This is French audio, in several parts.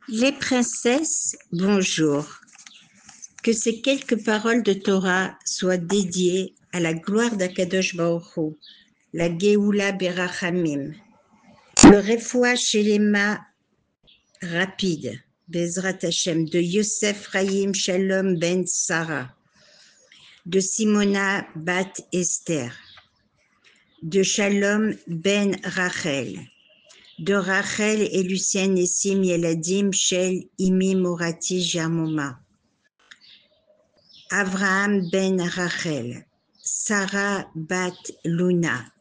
Les princesses, bonjour. Que ces quelques paroles de Torah soient dédiées à la gloire d'Akadosh Baruch Hu, la Geoula Berachamim, le Refoua Shelema rapide, Bezrat Hashem, de Yosef Chaim Shalom ben Sarah, de Simona bat Esther, de Shalom ben Rachel, de Rachel et Lucienne Nessim Yeladim Shel Imi Morati Jarmoma, Avraham ben Rachel, Sarah bat Luna,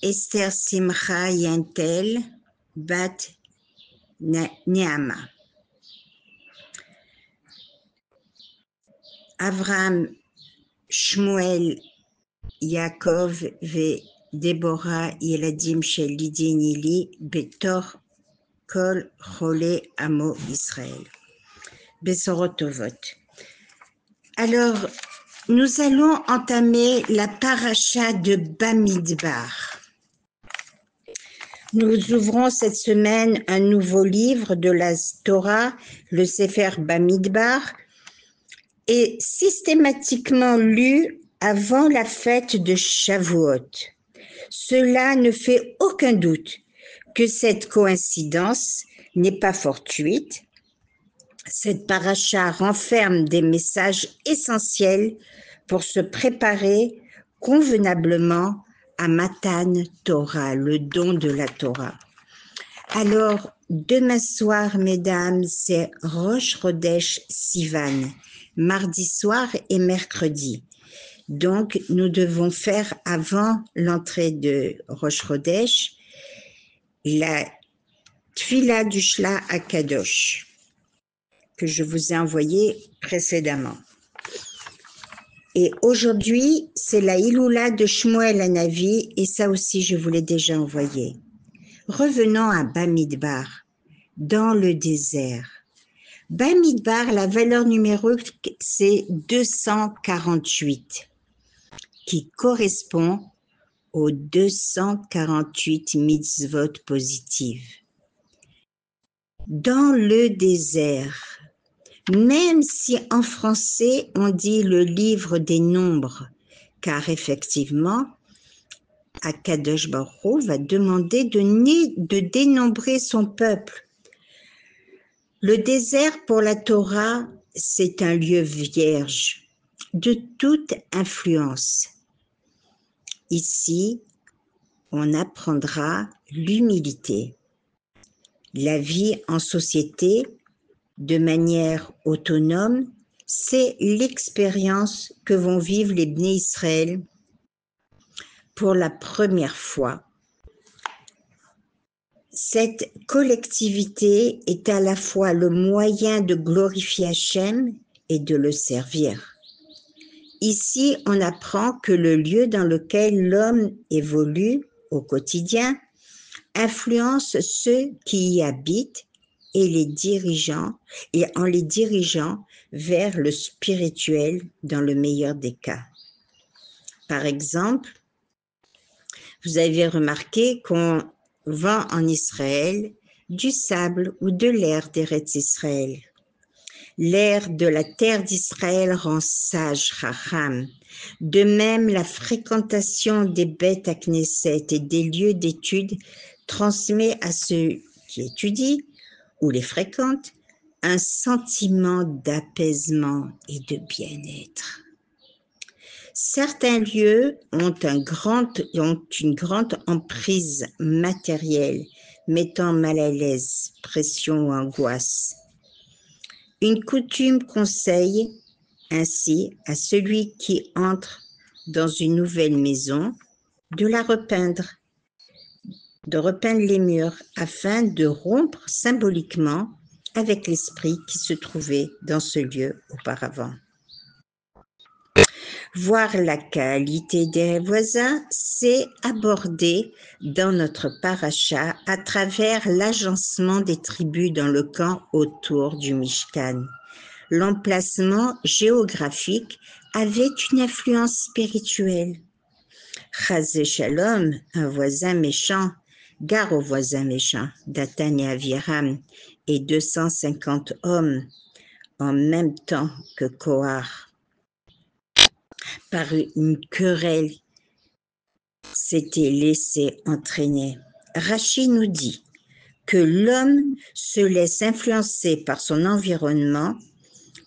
Esther Simcha Yantel bat Neama, Avraham Shmuel Yaakov ve Deborah Yeladim Shel Lidi Nili Betor Kol Chole Amo Israël. Besorot Tovot. Alors, nous allons entamer la paracha de Bamidbar. Nous ouvrons cette semaine un nouveau livre de la Torah, le Sefer Bamidbar, est systématiquement lu avant la fête de Shavuot. Cela ne fait aucun doute que cette coïncidence n'est pas fortuite. Cette paracha renferme des messages essentiels pour se préparer convenablement à Matan Torah, le don de la Torah. Alors, demain soir, mesdames, c'est Rosh Chodesh Sivan, mardi soir et mercredi. Donc, nous devons faire avant l'entrée de Rosh Chodesh la Tfila du Shla Akadosh que je vous ai envoyé précédemment. Et aujourd'hui, c'est la Iloula de Shmuel Hanavi, et ça aussi, je vous l'ai déjà envoyé. Revenons à Bamidbar, dans le désert. Bamidbar, la valeur numérique, c'est 248, qui correspond aux 248 mitzvot positives. Dans le désert, même si en français on dit le livre des nombres, car effectivement, Akadosh Baruch Hu va demander de dénombrer son peuple. Le désert pour la Torah, c'est un lieu vierge de toute influence. Ici, on apprendra l'humilité, la vie en société, de manière autonome, c'est l'expérience que vont vivre les Bnei Israël pour la première fois. Cette collectivité est à la fois le moyen de glorifier Hachem et de le servir. Ici, on apprend que le lieu dans lequel l'homme évolue au quotidien influence ceux qui y habitent et en les dirigeant vers le spirituel dans le meilleur des cas. Par exemple, vous avez remarqué qu'on vend en Israël du sable ou de l'air d'Eretz Israël. L'air de la terre d'Israël rend sage, Chacham. De même, la fréquentation des bêtes à Knesset et des lieux d'étude transmet à ceux qui étudient ou les fréquentent, un sentiment d'apaisement et de bien-être. Certains lieux ont une grande emprise matérielle, mettant mal à l'aise, pression ou angoisse. Une coutume conseille ainsi à celui qui entre dans une nouvelle maison de la repeindre, de repeindre les murs afin de rompre symboliquement avec l'esprit qui se trouvait dans ce lieu auparavant. Voir la qualité des voisins, c'est aborder dans notre paracha à travers l'agencement des tribus dans le camp autour du Mishkan. L'emplacement géographique avait une influence spirituelle. Chazé Shalom, un voisin méchant, Gare aux voisins méchants, Dathan et Aviram, et 250 hommes en même temps que Kohar, par une querelle, s'étaient laissés entraîner. Rachid nous dit que l'homme se laisse influencer par son environnement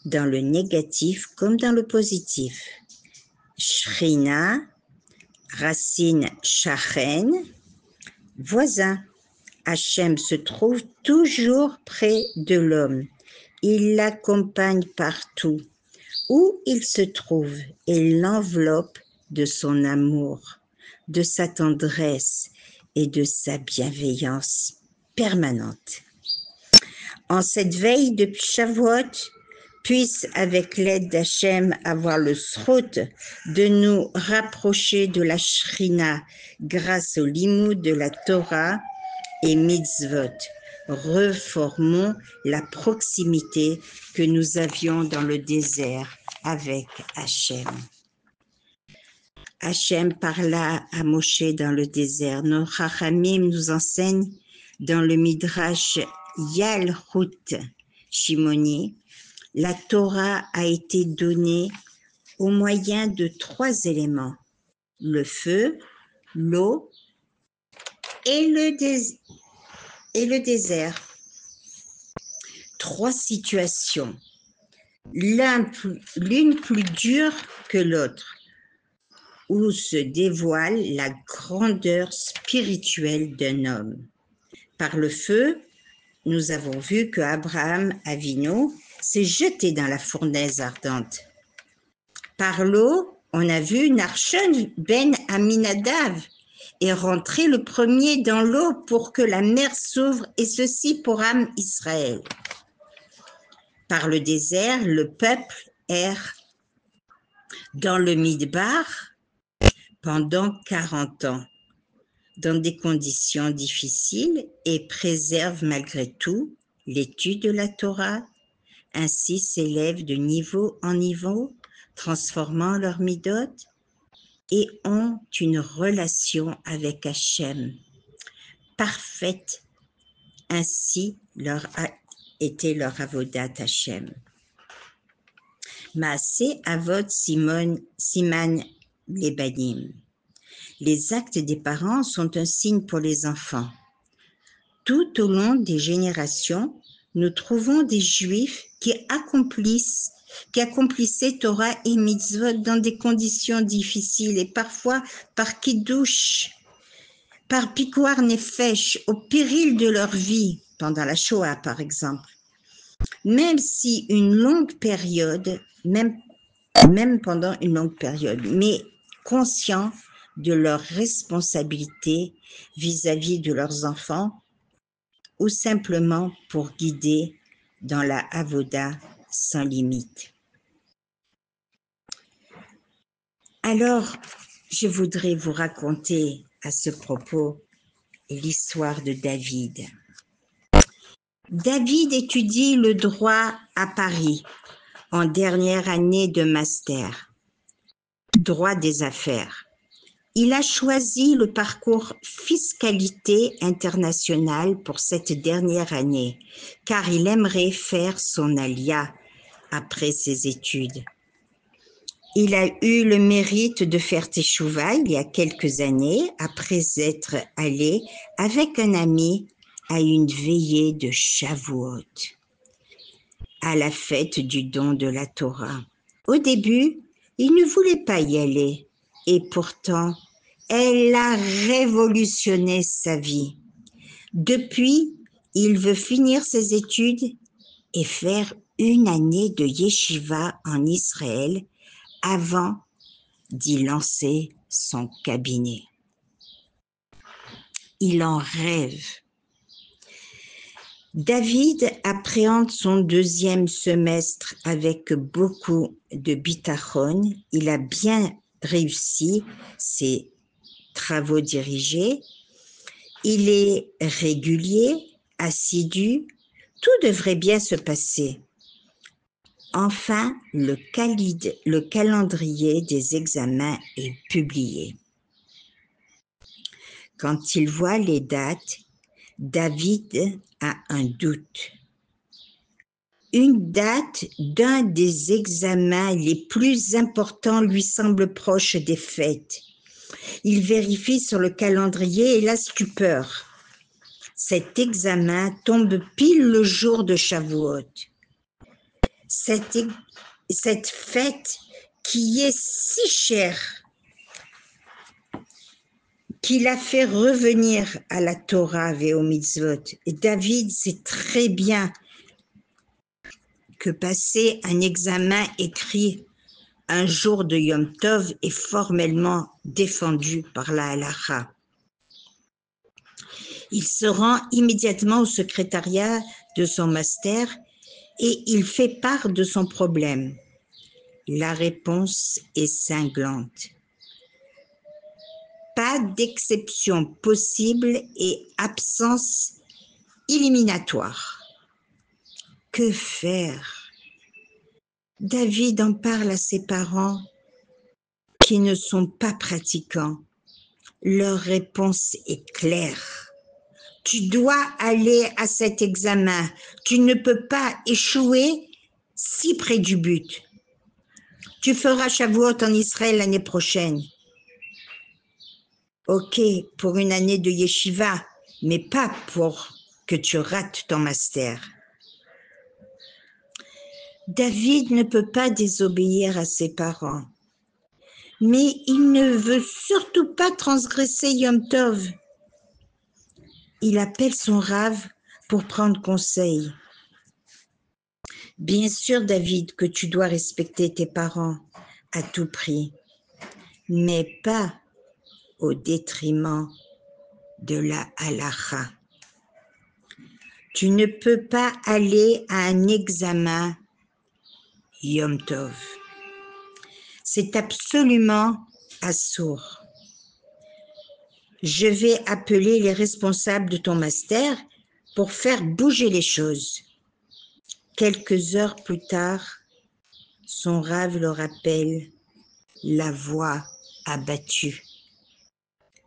dans le négatif comme dans le positif. Shrina, racine Shachen, voisin. Hachem se trouve toujours près de l'homme. Il l'accompagne partout où il se trouve et l'enveloppe de son amour, de sa tendresse et de sa bienveillance permanente. En cette veille de Shavuot, puisse avec l'aide d'Hachem avoir le srout de nous rapprocher de la Shrina grâce au limoud de la Torah et mitzvot. Reformons la proximité que nous avions dans le désert avec Hachem. Hachem parla à Moshe dans le désert. Nos Chachamim nous enseignent dans le Midrash Yalhut Shimoni, la Torah a été donnée au moyen de 3 éléments, le feu, l'eau et le désert. 3 situations, l'une plus dure que l'autre, où se dévoile la grandeur spirituelle d'un homme. Par le feu, nous avons vu que Abraham Avinu s'est jeté dans la fournaise ardente. Par l'eau, on a vu Narshon ben Aminadav est rentré le premier dans l'eau pour que la mer s'ouvre, et ceci pour Am Israël. Par le désert, le peuple erre dans le Midbar pendant 40 ans, dans des conditions difficiles, et préserve malgré tout l'étude de la Torah. Ainsi s'élèvent de niveau en niveau, transformant leur midot, et ont une relation avec Hachem parfaite. Ainsi leur a été leur avodat Hachem. Maaseh Avot Siman Lebanim. Les actes des parents sont un signe pour les enfants. Tout au long des générations, nous trouvons des Juifs qui accomplissaient Torah et mitzvot dans des conditions difficiles et parfois par kiddush, par pikuar nefesh, au péril de leur vie, pendant la Shoah par exemple. Même pendant une longue période, mais conscients de leurs responsabilités vis-à-vis de leurs enfants, ou simplement pour guider dans la avoda sans limite. Alors, je voudrais vous raconter à ce propos l'histoire de David. David étudie le droit à Paris en dernière année de master, droit des affaires. Il a choisi le parcours fiscalité internationale pour cette dernière année, car il aimerait faire son alia après ses études. Il a eu le mérite de faire teshuva il y a quelques années, après être allé avec un ami à une veillée de Shavuot, à la fête du don de la Torah. Au début, il ne voulait pas y aller, et pourtant, elle a révolutionné sa vie. Depuis, il veut finir ses études et faire une année de yeshiva en Israël avant d'y lancer son cabinet. Il en rêve. David appréhende son 2e semestre avec beaucoup de bitachon. Il a bien réussi ses travaux dirigés. Il est régulier, assidu. Tout devrait bien se passer. Enfin, le calendrier des examens est publié. Quand il voit les dates, David a un doute. Une date d'un des examens les plus importants lui semble proche des fêtes. Il vérifie sur le calendrier et la stupeur. Cet examen tombe pile le jour de Shavuot. Cette fête qui est si chère, qu'il a fait revenir à la Torah et aux mitzvot. Et David sait très bien que passer un examen écrit un jour de Yom Tov est formellement défendu par la halacha. Il se rend immédiatement au secrétariat de son master et il fait part de son problème. La réponse est cinglante. Pas d'exception possible et absence éliminatoire. Que faire? David en parle à ses parents qui ne sont pas pratiquants. Leur réponse est claire. Tu dois aller à cet examen. Tu ne peux pas échouer si près du but. Tu feras Shavuot en Israël l'année prochaine. Ok, pour une année de yeshiva, mais pas pour que tu rates ton master. David ne peut pas désobéir à ses parents, mais il ne veut surtout pas transgresser Yom Tov. Il appelle son rave pour prendre conseil. Bien sûr, David, que tu dois respecter tes parents à tout prix, mais pas au détriment de la halacha. Tu ne peux pas aller à un examen Yom Tov. C'est absolument assourd. Je vais appeler les responsables de ton master pour faire bouger les choses. Quelques heures plus tard, son rave le rappelle, la voix abattue.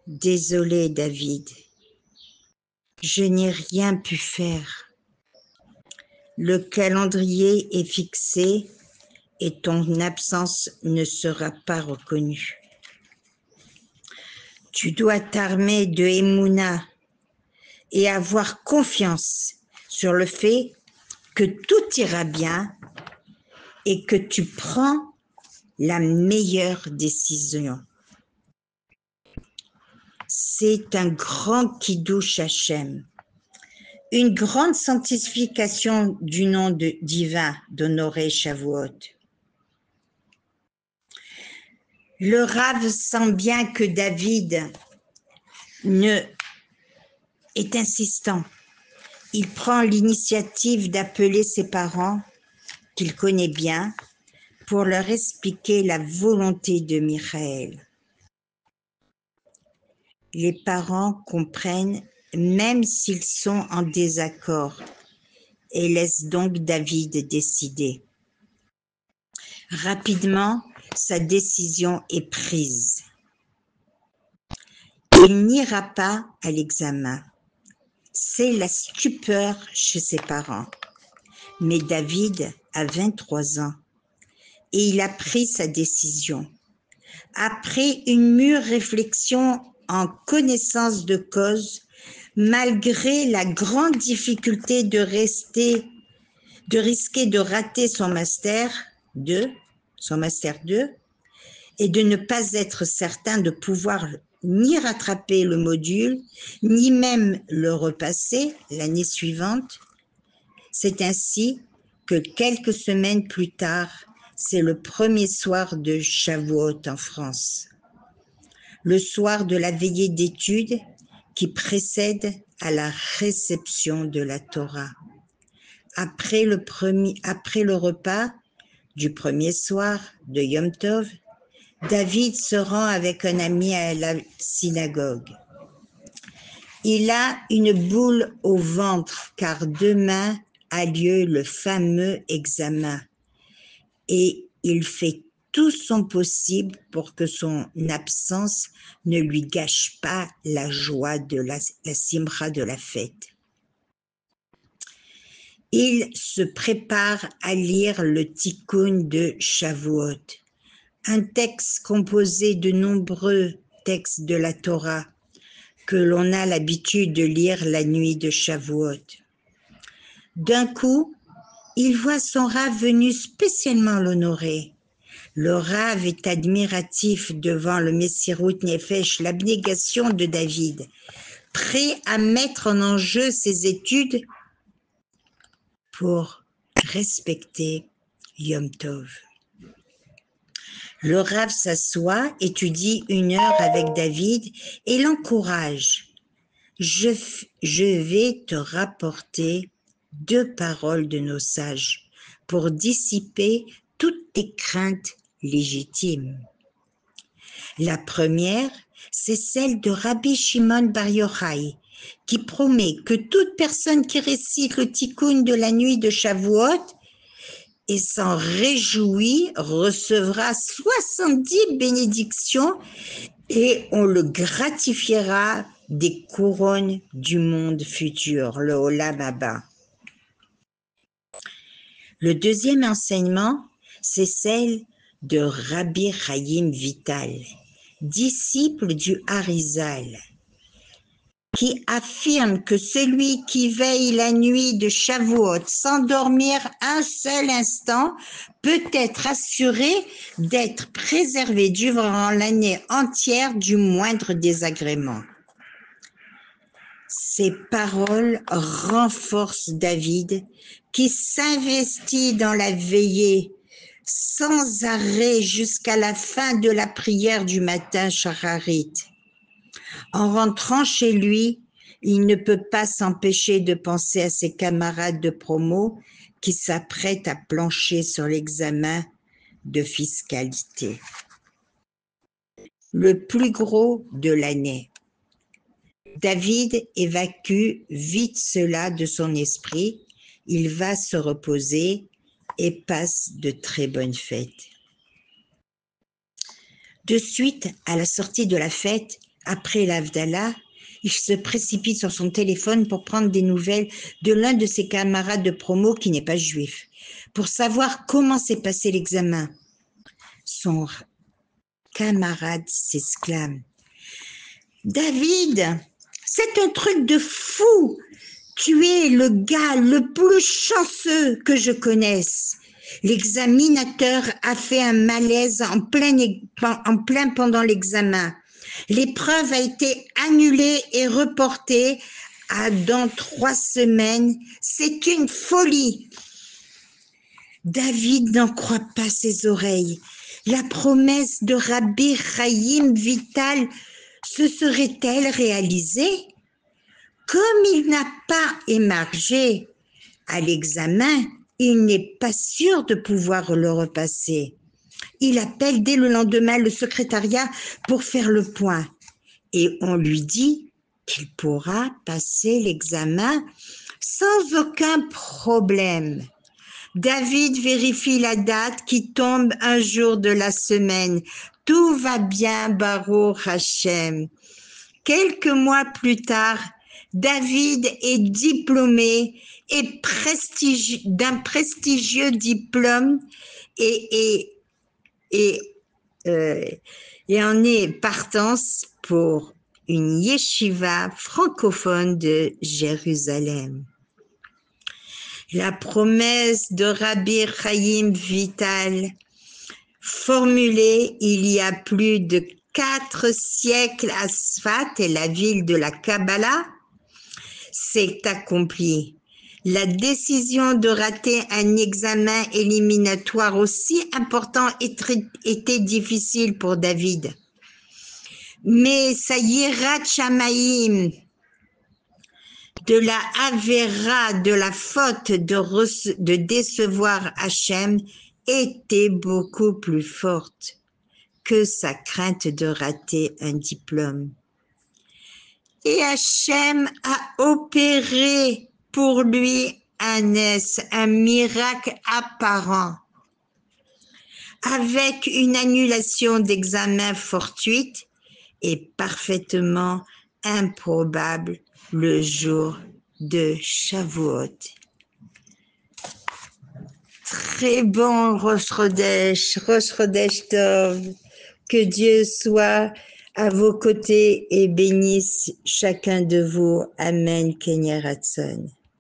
Désolé, David, je n'ai rien pu faire. Le calendrier est fixé et ton absence ne sera pas reconnue. Tu dois t'armer de Emouna et avoir confiance sur le fait que tout ira bien et que tu prends la meilleure décision. C'est un grand Kiddush Hashem, une grande sanctification du nom divin d'honorer Shavuot. Le Rav sent bien que David est insistant. Il prend l'initiative d'appeler ses parents, qu'il connaît bien, pour leur expliquer la volonté de Michaël. Les parents comprennent même s'ils sont en désaccord et laissent donc David décider. Rapidement, sa décision est prise. Il n'ira pas à l'examen. C'est la stupeur chez ses parents. Mais David a 23 ans et il a pris sa décision. Après une mûre réflexion en connaissance de cause, malgré la grande difficulté de risquer de rater son master 2, et de ne pas être certain de pouvoir ni rattraper le module, ni même le repasser l'année suivante. C'est ainsi que quelques semaines plus tard, c'est le premier soir de Shavuot en France, le soir de la veillée d'études qui précède à la réception de la Torah. Après le repas du premier soir de Yom Tov, David se rend avec un ami à la synagogue. Il a une boule au ventre car demain a lieu le fameux examen et il fait tout son possible pour que son absence ne lui gâche pas la joie de la simra de la fête. Il se prépare à lire le Tikkun de Shavuot, un texte composé de nombreux textes de la Torah que l'on a l'habitude de lire la nuit de Shavuot. D'un coup, il voit son Rav venu spécialement l'honorer. Le Rav est admiratif devant le Messirut Nefesh, l'abnégation de David, prêt à mettre en enjeu ses études pour respecter Yom Tov. Le Rav s'assoit, étudie 1 heure avec David et l'encourage. Je vais te rapporter 2 paroles de nos sages pour dissiper toutes tes craintes légitimes. La première, c'est celle de Rabbi Shimon Bar Yochai, qui promet que toute personne qui récite le Tikkun de la nuit de Shavuot et s'en réjouit recevra 70 bénédictions et on le gratifiera des couronnes du monde futur, le Olam Haba. Le deuxième enseignement, c'est celle de Rabbi Chaim Vital, disciple du Harizal, qui affirme que celui qui veille la nuit de Shavuot sans dormir un seul instant peut être assuré d'être préservé durant l'année entière du moindre désagrément. Ces paroles renforcent David qui s'investit dans la veillée sans arrêt jusqu'à la fin de la prière du matin Shacharit. En rentrant chez lui, il ne peut pas s'empêcher de penser à ses camarades de promo qui s'apprêtent à plancher sur l'examen de fiscalité. Le plus gros de l'année. David évacue vite cela de son esprit, il va se reposer et passe de très bonnes fêtes. De suite, à la sortie de la fête, après l'Havdalah, il se précipite sur son téléphone pour prendre des nouvelles de l'un de ses camarades de promo qui n'est pas juif, pour savoir comment s'est passé l'examen. Son camarade s'exclame « David, c'est un truc de fou! Tu es le gars le plus chanceux que je connaisse. » L'examinateur a fait un malaise en plein pendant l'examen. L'épreuve a été annulée et reportée dans 3 semaines. C'est une folie. David n'en croit pas ses oreilles. La promesse de Rabbi Chaim Vital se serait-elle réalisée? Comme il n'a pas émargé à l'examen, il n'est pas sûr de pouvoir le repasser. Il appelle dès le lendemain le secrétariat pour faire le point et on lui dit qu'il pourra passer l'examen sans aucun problème. David vérifie la date qui tombe un jour de la semaine. Tout va bien, Baruch Hashem. Quelques mois plus tard, David est diplômé et d'un prestigieux diplôme et en est partance pour une yeshiva francophone de Jérusalem. La promesse de Rabbi Chaim Vital, formulée il y a plus de 4 siècles à Sfat et la ville de la Kabbalah, s'est accomplie. La décision de rater un examen éliminatoire aussi important était difficile pour David. Mais sa yirat shamaïm, de la avéra, de la faute de décevoir Hachem, était beaucoup plus forte que sa crainte de rater un diplôme. Et Hachem a opéré pour lui un miracle apparent. avec une annulation d'examen fortuite et parfaitement improbable le jour de Shavuot. Très bon, Rosh Chodesh Tov. Que Dieu soit à vos côtés et bénisse chacun de vous. Amen, Kenny Ratson.